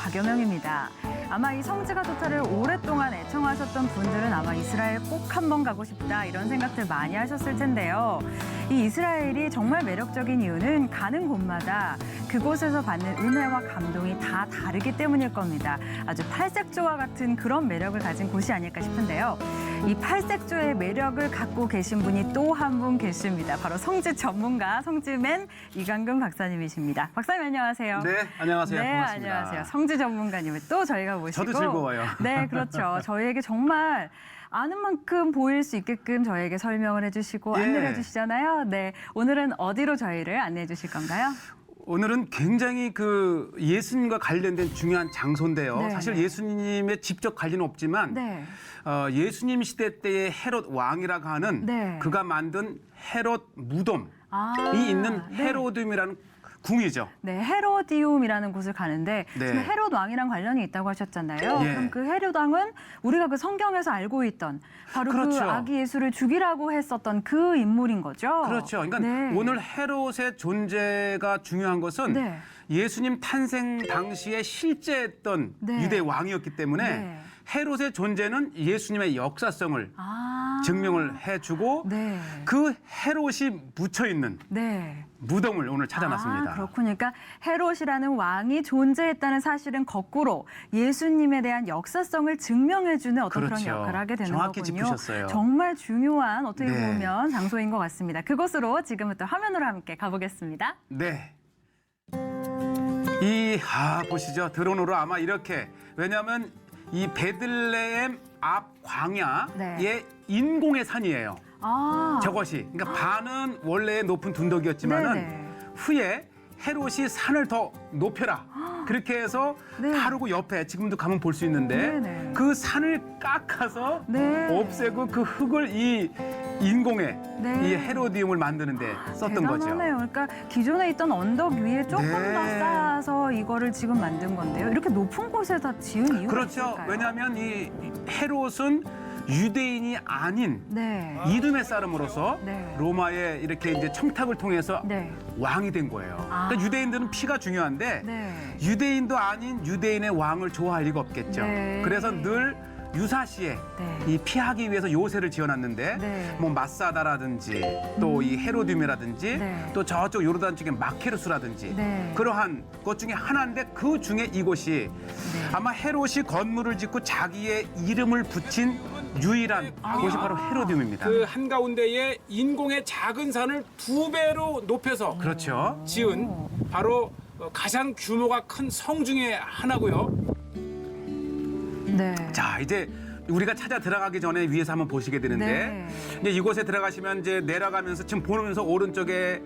박여명입니다. 아마 이 성지가 좋다를 오랫동안 애청하셨던 분들은 아마 이스라엘 꼭 한번 가고 싶다 이런 생각들 많이 하셨을 텐데요. 이 이스라엘이 정말 매력적인 이유는 가는 곳마다 그곳에서 받는 은혜와 감동이 다 다르기 때문일 겁니다. 아주 팔색조와 같은 그런 매력을 가진 곳이 아닐까 싶은데요. 이 팔색조의 매력을 갖고 계신 분이 또 한 분 계십니다. 바로 성지 전문가, 성지맨 이강근 박사님이십니다. 박사님 안녕하세요. 네, 안녕하세요. 네, 반갑습니다. 안녕하세요. 성지 전문가님을 또 저희가 모시고. 저도 즐거워요. 네, 그렇죠. 저희에게 정말 아는 만큼 보일 수 있게끔 저희에게 설명을 해주시고 예. 안내를 해주시잖아요. 네, 오늘은 어디로 저희를 안내해 주실 건가요? 오늘은 굉장히 그 예수님과 관련된 중요한 장소인데요. 네. 사실 예수님의 직접 관련은 없지만 네. 예수님 시대 때의 헤롯 왕이라고 하는 네. 그가 만든 헤롯 무덤이 아, 있는 네. 헤로디움이라는 궁이죠. 네, 헤로디움이라는 곳을 가는데 네. 지금 헤롯 왕이랑 관련이 있다고 하셨잖아요. 예. 그럼 그 헤롯 왕은 우리가 그 성경에서 알고 있던 바로 그렇죠. 그 아기 예수를 죽이라고 했었던 그 인물인 거죠. 그렇죠. 그러니까 네. 오늘 헤롯의 존재가 중요한 것은 네. 예수님 탄생 당시에 실제했던 네. 유대 왕이었기 때문에 네. 헤롯의 존재는 예수님의 역사성을 아, 증명을 해주고 네. 그 헤롯이 묻혀 있는 네. 무덤을 오늘 찾아놨습니다. 아, 그렇군요. 그러니까 헤롯이라는 왕이 존재했다는 사실은 거꾸로 예수님에 대한 역사성을 증명해주는 어떤 그런 그렇죠. 역할을 하게 되는 정확히 거군요. 짚으셨어요. 정말 중요한 어떻게 네. 보면 장소인 것 같습니다. 그곳으로 지금부터 화면으로 함께 가보겠습니다. 네. 보시죠. 드론으로 아마 이렇게. 왜냐하면 이 베들레헴 앞 광야의 네. 인공의 산이에요. 아, 저것이. 그러니까 반은 원래 높은 둔덕이었지만은 네네. 후에 헤롯이 산을 더 높여라. 그렇게 해서 네. 바로 그 옆에 지금도 가면 볼 수 있는데 네네. 그 산을 깎아서 네. 없애고 그 흙을 이 인공의 네. 이 헤로디움을 만드는데 썼던 거죠. 대단하네요. 그러니까 기존에 있던 언덕 위에 조금 네. 더 쌓아서 이거를 지금 만든 건데요. 이렇게 높은 곳에다 지은 이유가 그렇죠. 있을까요? 왜냐하면 이 헤롯은 유대인이 아닌 네. 이둠의 사람으로서 네. 로마에 이렇게 이제 청탁을 통해서 네. 왕이 된 거예요. 아. 그러니까 유대인들은 피가 중요한데 네. 유대인도 아닌 유대인의 왕을 좋아할 리가 없겠죠. 네. 그래서 늘 유사시에 네. 이 피하기 위해서 요새를 지어놨는데 네. 뭐 마사다라든지 또 이 헤로디움이라든지 네. 또 저쪽 요르단 쪽에 마케르스라든지 네. 그러한 것 중에 하나인데 그 중에 이곳이 네. 아마 헤롯이 건물을 짓고 자기의 이름을 붙인 유일한 곳이 바로 헤로디움입니다. 그 한가운데에 인공의 작은 산을 2배로 높여서 그렇죠. 지은 바로 가장 규모가 큰 성 중에 하나고요. 네. 자, 이제 우리가 찾아 들어가기 전에 위에서 한번 보시게 되는데 네. 이제 이곳에 들어가시면 이제 내려가면서 지금 보면서 오른쪽에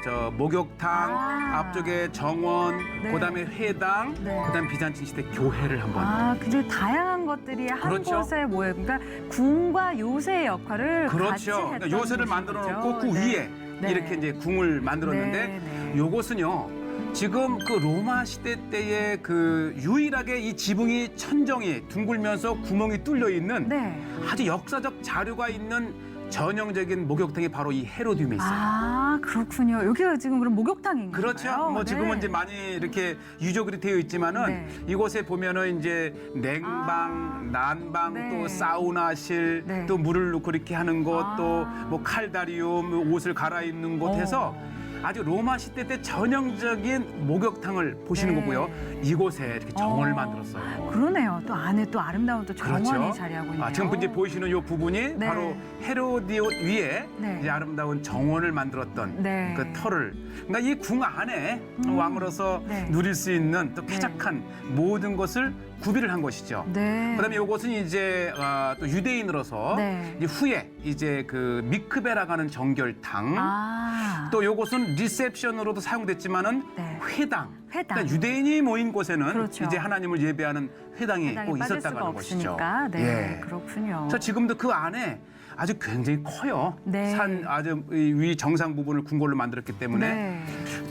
저 목욕탕, 아. 앞쪽에 정원, 네. 그다음에 회당, 네. 그다음 비잔틴 시대 교회를 한번. 아, 그리고 다양한 것들이 한 그렇죠. 곳에 모여, 그러니까 궁과 요새의 역할을 같이 그렇죠. 했던 그러니까 요새를 곳이죠. 만들어 놓고 그 네. 위에 네. 이렇게 이제 궁을 만들었는데 네, 네. 요것은요. 지금 그 로마 시대 때의 그 유일하게 이 지붕이 천정이 둥글면서 구멍이 뚫려 있는 네. 아주 역사적 자료가 있는 전형적인 목욕탕이 바로 이 헤로디움에 있어요. 아, 그렇군요. 여기가 지금 그럼 목욕탕인가요? 그렇죠. 뭐 지금은 이제 많이 이렇게 유적으로 되어 있지만은 네. 이곳에 보면은 이제 냉방, 난방, 네. 또 사우나실, 네. 또 물을 넣고 이렇게 하는 곳, 아. 또 뭐 칼다리움, 옷을 갈아입는 곳 해서 아주 로마 시대 때 전형적인 목욕탕을 보시는 네. 거고요. 이곳에 이렇게 정원을 만들었어요. 그러네요. 또 안에 또 아름다운 또 정원이 그렇죠. 자리하고 있네요. 지금 이제 보이시는 이 부분이 네. 바로 헤로디온 위에 네. 이제 아름다운 정원을 만들었던 네. 그 터를. 그러니까 이 궁 안에 왕으로서 네. 누릴 수 있는 또 쾌적한 모든 것을 구비를 한 것이죠. 네. 그다음에 이것은 이제 또 유대인으로서 네. 이제 후에 이제 그 미크베라고 하는 정결탕. 아. 또 요것은 리셉션으로도 사용됐지만은 네. 회당. 회당. 그러니까 유대인이 모인 곳에는 그렇죠. 이제 하나님을 예배하는 회당이 회당이 꼭 빠질 있었다고 수가 하는 것이죠. 없으니까. 네. 예. 그렇군요. 자, 지금도 그 안에 아주 굉장히 커요. 네. 산 아주 위 정상 부분을 궁궐로 만들었기 때문에 네.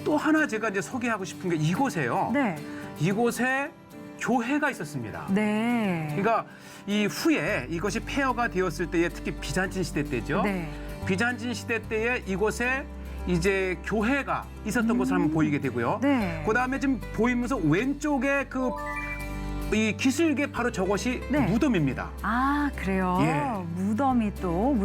또 하나 제가 이제 소개하고 싶은 게 이곳에요. 네. 이곳에 교회가 있었습니다. 네. 그러니까 이 후에 이것이 폐허가 되었을 때에 특히 비잔틴 시대 때죠. 네. 비잔틴 시대 때에 이곳에 이제 교회가 있었던 것을 한번 보이게 되고요. 네. 그다음에 지금 보이면서 왼쪽에 이 기슭에 바로 저것이 네. 무덤입니다. 아, 그래요? 예. 무덤의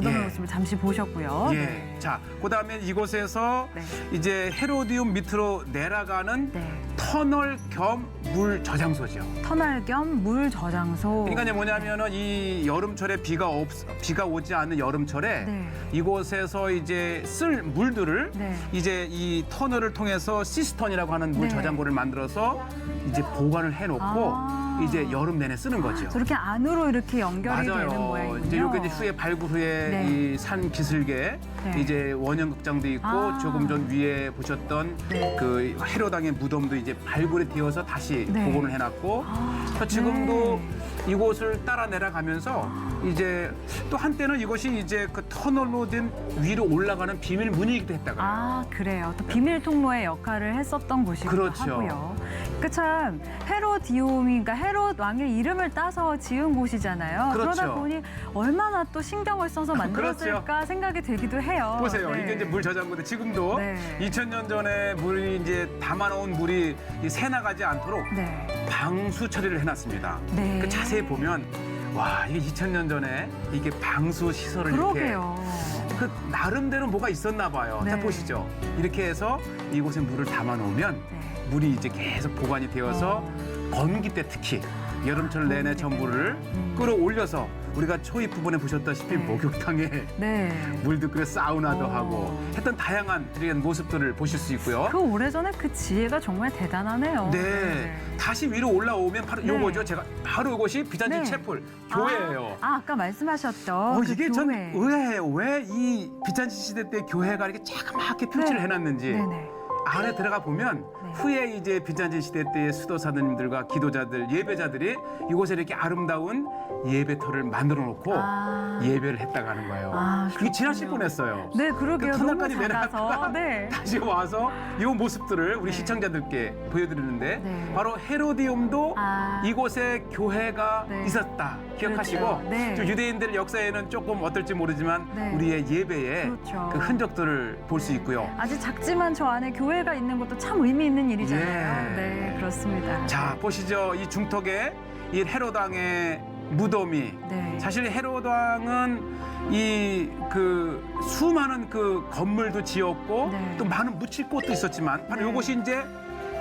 예. 모습을 잠시 보셨고요. 예. 네. 자, 그다음에 이곳에서 네. 이제 헤로디움 밑으로 내려가는 네. 터널 겸 물 저장소죠. 터널 겸 물 저장소. 그러니까 이제 뭐냐면은 이 여름철에 비가 오지 않는 여름철에 네. 이곳에서 이제 쓸 물들을 네. 이제 이 터널을 통해서 시스턴이라고 하는 물 네. 저장고를 만들어서 이제 보관을 해놓고 아. 이제 여름 내내 쓰는 거죠. 저렇게 안으로 이렇게 연결이 되는 맞아요. 모양이군요. 이제 이렇게 이제 후에 발굴 후에 네. 이 산 기슭에 네. 이제 원형극장도 있고 아. 조금 전 위에 보셨던 네. 그 헤로당의 무덤도 이제 발굴이 되어서 다시 네. 복원을 해놨고 아, 그래서 지금도 네. 이곳을 따라 내려가면서 이제 또 한때는 이것이 이제 그 터널로 된 위로 올라가는 비밀 문이기도 했다고요. 아, 그래요. 또 비밀 통로의 역할을 했었던 곳이기도 그렇죠. 하고요. 그 참 헤로디움이, 그러니까 헤롯 왕의 이름을 따서 지은 곳이잖아요. 그렇죠. 그러다 보니 얼마나 또 신경을 써서 만들었을까 생각이 들기도 해요. 보세요. 네. 이게 이제 물 저장고인데 지금도 네. 2000년 전에 물이 이제 담아놓은 물이 새 나가지 않도록 네. 방수 처리를 해놨습니다. 네. 그 자세히 보면 와 이게 2000년 전에 이게 방수 시설을 그러게요. 이렇게 그 나름대로 뭐가 있었나 봐요. 네. 자 보시죠. 이렇게 해서 이곳에 물을 담아놓으면 네. 물이 이제 계속 보관이 되어서 건기 때 특히 여름철 내내 건기 때. 전부를 끌어올려서 우리가 초입 부분에 보셨다시피 네. 목욕탕에 네. 물도 끓여 사우나도 어. 하고 했던 다양한 이런 모습들을 보실 수 있고요. 그 오래전에 그 지혜가 정말 대단하네요. 네. 다시 위로 올라오면 바로 네. 요거죠. 제가 바로 이것이 비잔틴 네. 채플 교회예요. 아까 말씀하셨던 그 이게 전 교회. 의아해요. 왜 이 비잔틴 시대 때 교회가 이렇게 자그맣게 표시를 네. 해놨는지 네네. 안에 들어가 보면 네. 후에 이제 비잔틴 시대 때의 수도사님들과 기도자들, 예배자들이 이곳에 이렇게 아름다운 예배터를 만들어 놓고 아. 예배를 했다가 하는 거예요. 아, 이게 지나칠 그렇군요. 뻔했어요. 네, 그러게요. 그 너무 터널까지 작아서. 내려갔다가 네. 다시 와서 이 모습들을 우리 네. 시청자들께 보여드리는데 네. 바로 헤로디움도 아. 이곳에 교회가 네. 있었다 기억하시고 그렇죠. 네. 좀 유대인들 역사에는 조금 어떨지 모르지만 네. 우리의 예배에 그렇죠. 그 흔적들을 볼 수 있고요. 아주 작지만 저 안에 교회가 있는 것도 참 의미 있는 일이잖아요. 예. 네, 그렇습니다. 자 보시죠. 이 중턱에 이 헤로당의 무덤이 네. 사실 헤로당은 이 그 수많은 그 건물도 지었고 네. 또 많은 묻힐 곳도 있었지만 바로 네. 이것이 이제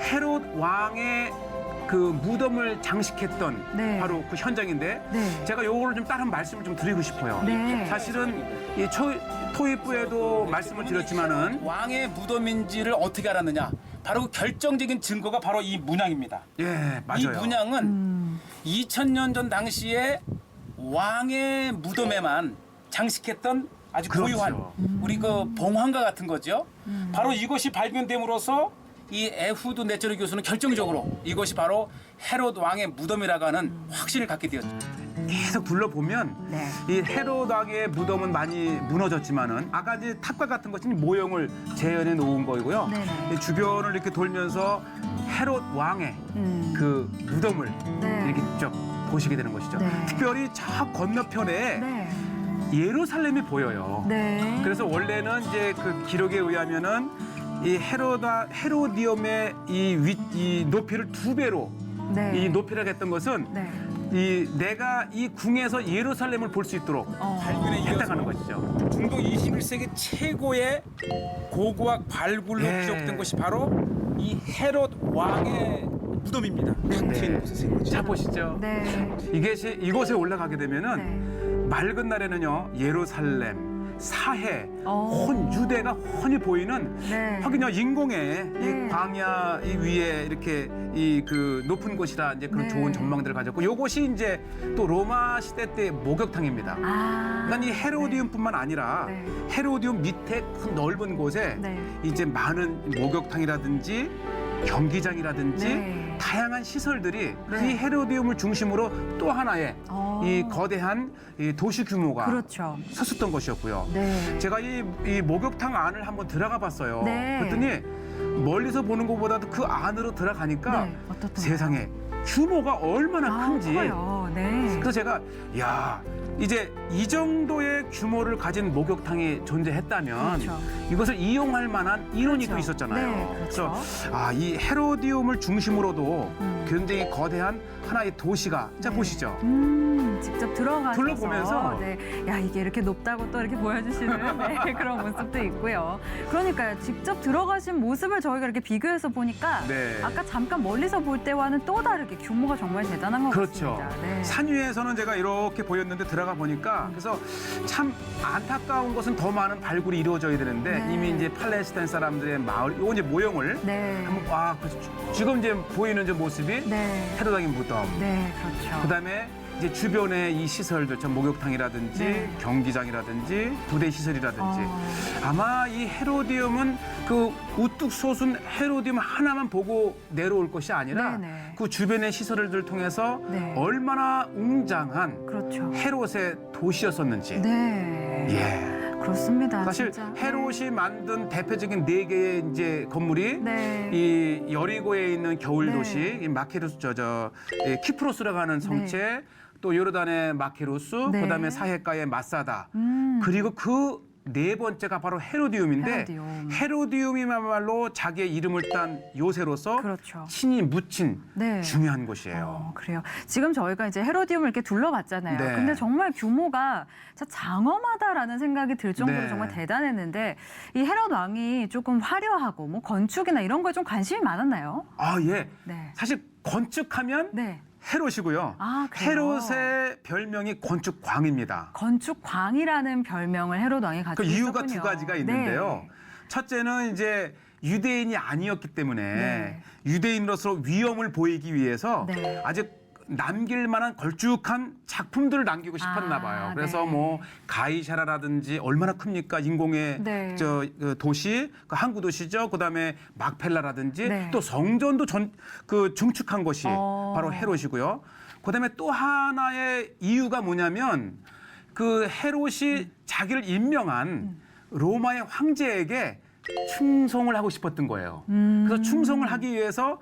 헤롯 왕의 그 무덤을 장식했던 네. 바로 그 현장인데 네. 제가 요거를 좀 다른 말씀을 좀 드리고 싶어요. 네. 사실은 이 토입부에도 말씀을 드렸지만은 왕의 무덤인지를 어떻게 알았느냐? 바로 그 결정적인 증거가 바로 이 문양입니다. 예 맞아요. 이 문양은 음. 2000년 전 당시에 왕의 무덤에만 장식했던 아주 그렇죠. 고유한 우리 그 봉황과 같은 거죠. 음. 바로 이것이 발견됨으로써 이 에후드 네처리 교수는 결정적으로 이것이 바로 헤롯 왕의 무덤이라고 하는 확신을 갖게 되었죠. 계속 둘러보면 네. 이 헤롯 왕의 무덤은 많이 무너졌지만은 아까 이제 탑과 같은 것이 모형을 재현해 놓은 거이고요. 네네. 이 주변을 이렇게 돌면서 헤롯 왕의 그 무덤을 네. 이렇게 쭉 보시게 되는 것이죠. 네. 특별히 저 건너편에 네. 예루살렘이 보여요. 네. 그래서 원래는 이제 그 기록에 의하면은 이 헤로디움의 이 높이를 2배로 네. 이 높이라고 했던 것은 네. 내가 이 궁에서 예루살렘을 볼 수 있도록 발견에 했다는 이어서 것이죠. 중동 21세기 최고의 고고학 발굴로 예. 기록된 것이 바로 이 헤롯 왕의 무덤입니다. 탁 트인 곳에 생긴 거죠. 자 보시죠. 네. 이곳에 올라가게 되면은 네. 맑은 날에는요 예루살렘, 사해, 어. 온 유대가 훤히 보이는 네. 하긴요 인공의 네. 이 광야 이 위에 이렇게 이 그 높은 곳이라 이제 그런 네. 좋은 전망들을 가졌고 요것이 이제 또 로마 시대 때 목욕탕입니다. 아. 그러니까 이 헤로디움뿐만 아니라 네. 헤로디움 밑에 큰 넓은 곳에 네. 이제 많은 목욕탕이라든지 경기장이라든지 네. 다양한 시설들이 그래서 네. 이 헤로디움을 중심으로 또 하나의 어. 이 거대한 이 도시 규모가 그렇죠. 섰었던 것이었고요. 네. 제가 이 목욕탕 안을 한번 들어가 봤어요. 네. 그랬더니 멀리서 보는 것보다도 그 안으로 들어가니까 네. 어떻던가요? 세상에 규모가 얼마나 아, 큰지 커요. 네. 그래서 제가 야 이제 이 정도의 규모를 가진 목욕탕이 존재했다면 그렇죠. 이것을 이용할 만한 인원이 또 그렇죠. 있었잖아요. 네, 그렇죠. 그래서 이 헤로디움을 중심으로도 굉장히 거대한 하나의 도시가 자 보시죠. 직접 들어가셔서 둘러보면서. 네, 야 이게 이렇게 높다고 또 이렇게 보여주시는 네, 그런 모습도 있고요. 그러니까요, 직접 들어가신 모습을 저희가 이렇게 비교해서 보니까 네. 아까 잠깐 멀리서 볼 때와는 또 다르게 규모가 정말 대단한 것 그렇죠. 같습니다. 네. 산 위에서는 제가 이렇게 보였는데 들어가 보니까 그래서 참 안타까운 것은 더 많은 발굴이 이루어져야 되는데 네. 이미 이제 팔레스타인 사람들의 마을, 요 이제 모형을 네. 한번 지금 이제 보이는 저 모습이 네. 헤로당의 무덤. 네, 그렇죠. 그다음에 이제 주변에 이 시설들, 전 목욕탕이라든지 네. 경기장이라든지 부대 시설이라든지 어. 아마 이 헤로디움은 그 우뚝 솟은 헤로디움 하나만 보고 내려올 것이 아니라 네네. 그 주변의 시설들을 통해서 네. 얼마나 웅장한 그렇죠. 헤롯의 도시였었는지. 네. 예. 그렇습니다. 사실 진짜. 헤롯이 만든 대표적인 네 개의 이제 건물이 네. 이 여리고에 있는 겨울 네. 도시 이 마케루스 키프로스라고 하는 성체 또 요르단의 마케루스 네. 그다음에 사해가의 마사다 그리고 그 네 번째가 바로 헤로디움인데 헤로디움. 헤로디움이야말로 자기의 이름을 딴 요새로서 그렇죠. 신이 묻힌 네. 중요한 곳이에요. 그래요. 지금 저희가 이제 헤로디움을 이렇게 둘러봤잖아요. 네. 근데 정말 규모가 진짜 장엄하다라는 생각이 들 정도로 네. 정말 대단했는데 이 헤롯 왕이 조금 화려하고 뭐 건축이나 이런 거에 좀 관심이 많았나요? 아 예. 네. 사실 건축하면 네. 헤롯이고요. 아, 그래요? 헤롯의 별명이 건축광입니다. 건축광이라는 별명을 헤롯 왕이 가지고 그 이유가 있었군요. 두 가지가 있는데요. 네. 첫째는 이제 유대인이 아니었기 때문에 네. 유대인으로서 위엄을 보이기 위해서 네. 아주 남길 만한 걸쭉한 작품들을 남기고 싶었나 봐요. 그래서 네. 뭐 가이샤라라든지 얼마나 큽니까? 인공의 네. 그 도시, 그 항구 도시죠. 그다음에 막펠라라든지 네. 또 성전도 증축한 것이 바로 헤롯이고요. 그다음에 또 하나의 이유가 뭐냐면 그 헤롯이 자기를 임명한 로마의 황제에게 충성을 하고 싶었던 거예요. 그래서 충성을 하기 위해서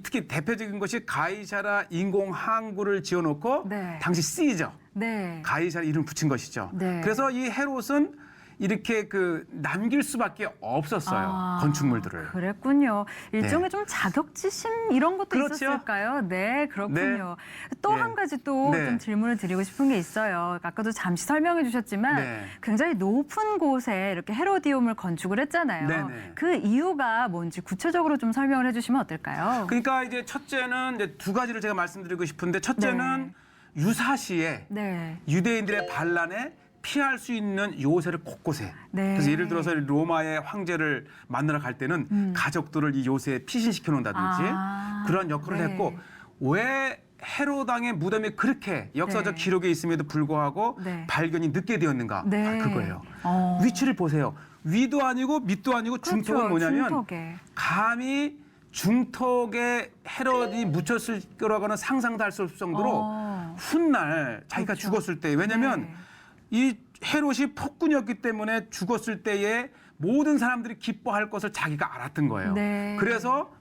특히 대표적인 것이 가이샤라 인공 항구를 지어놓고 네. 당시 시저 네. 가이샤라 이름 붙인 것이죠. 네. 그래서 이 헤롯은 이렇게 남길 수밖에 없었어요. 건축물들을. 그랬군요. 일종의 좀 자격지심 이런 것도 그렇죠. 있었을까요? 네, 그렇군요. 또 네. 한 가지 또 네. 좀 질문을 드리고 싶은 게 있어요. 아까도 잠시 설명해 주셨지만 네. 굉장히 높은 곳에 이렇게 헤로디움을 건축을 했잖아요. 네네. 그 이유가 뭔지 구체적으로 좀 설명을 해주시면 어떨까요? 그러니까 이제 첫째는 이제 두 가지를 제가 말씀드리고 싶은데 첫째는 유사시에 네. 유대인들의 반란에 피할 수 있는 요새를 곳곳에. 네. 그래서 예를 들어서 로마의 황제를 만나러 갈 때는 가족들을 이 요새에 피신시켜 놓는다든지 그런 역할을 네. 했고 왜 헤로당의 무덤이 그렇게 역사적 네. 기록에 있음에도 불구하고 네. 발견이 늦게 되었는가? 네. 바로 그거예요. 어. 위치를 보세요. 위도 아니고 밑도 아니고 중턱은 그렇죠, 뭐냐면 중턱에. 감히 중턱에 헤롯이 묻혔을 거라고 하는 상상도 할 수 없을 정도로 훗날 자기가 그렇죠. 죽었을 때 왜냐면 네. 이 헤롯이 폭군이었기 때문에 죽었을 때에 모든 사람들이 기뻐할 것을 자기가 알았던 거예요. 네. 그래서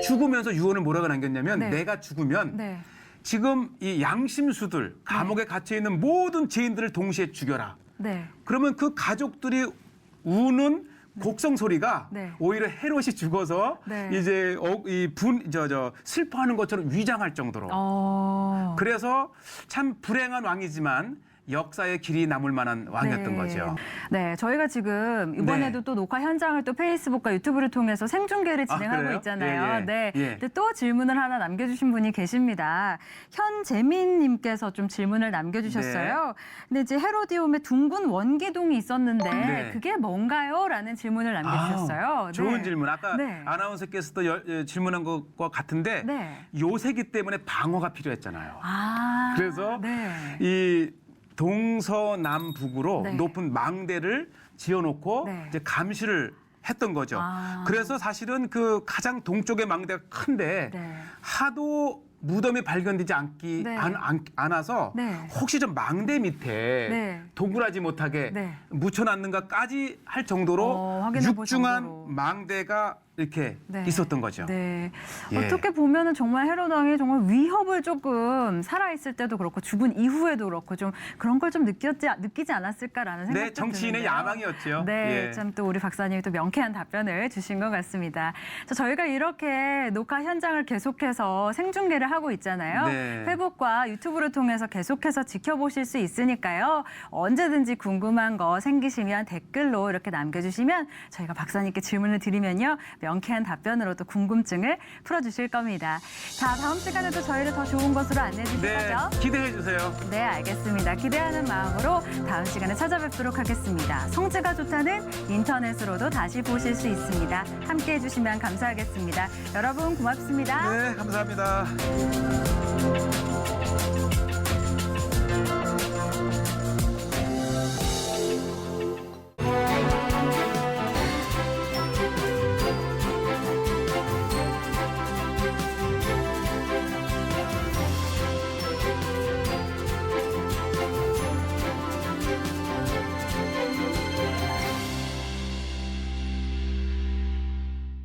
죽으면서 유언을 뭐라고 남겼냐면 네. 내가 죽으면 네. 지금 이 양심수들 감옥에 gat혀 있는 모든 죄인들을 동시에 죽여라. 네. 그러면 그 가족들이 우는 곡성 소리가 네. 오히려 헤롯이 죽어서 네. 이제 슬퍼하는 것처럼 위장할 정도로. 그래서 참 불행한 왕이지만 역사의 길이 남을 만한 왕이었던 거죠. 네, 저희가 지금 이번에도 네. 또 녹화 현장을 또 페이스북과 유튜브를 통해서 생중계를 아, 진행하고 그래요? 있잖아요. 예, 예. 네, 예. 근데 또 질문을 하나 남겨주신 분이 계십니다. 현재민님께서 좀 질문을 남겨주셨어요. 근데 이제 헤로디움에 둥근 원기둥이 있었는데 네. 그게 뭔가요?라는 질문을 남겨주셨어요. 좋은 네. 질문. 아까 네. 아나운서께서도 질문한 것과 같은데 네. 요새기 때문에 방어가 필요했잖아요. 아, 그래서 네. 이 동서남북으로 네. 높은 망대를 지어놓고 네. 이제 감시를 했던 거죠. 그래서 사실은 그 가장 동쪽의 망대가 큰데 네. 하도 무덤이 발견되지 네. 않아서 네. 혹시 좀 망대 밑에 네. 도굴하지 못하게 네. 묻혀놨는가까지 할 정도로 확인해 볼 육중한 정도로. 망대가 이렇게 네. 있었던 거죠. 네. 예. 어떻게 보면은 정말 헤롯 왕이 정말 위협을 조금 살아있을 때도 그렇고 죽은 이후에도 그렇고 좀 그런 걸 좀 느끼지 않았을까라는 생각도 네, 정치인의 드는데요. 야망이었죠. 네, 예. 참 또 우리 박사님이 또 명쾌한 답변을 주신 것 같습니다. 자, 저희가 이렇게 녹화 현장을 계속해서 생중계를 하고 있잖아요. 네. 페북과 유튜브를 통해서 계속해서 지켜보실 수 있으니까요. 언제든지 궁금한 거 생기시면 댓글로 이렇게 남겨주시면 저희가 박사님께 질문을 드리면요. 명쾌한 답변으로 또 궁금증을 풀어주실 겁니다. 자, 다음 시간에도 저희를 더 좋은 것으로 안내해 주실 네, 거죠? 기대해 주세요. 네, 알겠습니다. 기대하는 마음으로 다음 시간에 찾아뵙도록 하겠습니다. 성지가 좋다는 인터넷으로도 다시 보실 수 있습니다. 함께해 주시면 감사하겠습니다. 여러분 고맙습니다. 네, 감사합니다.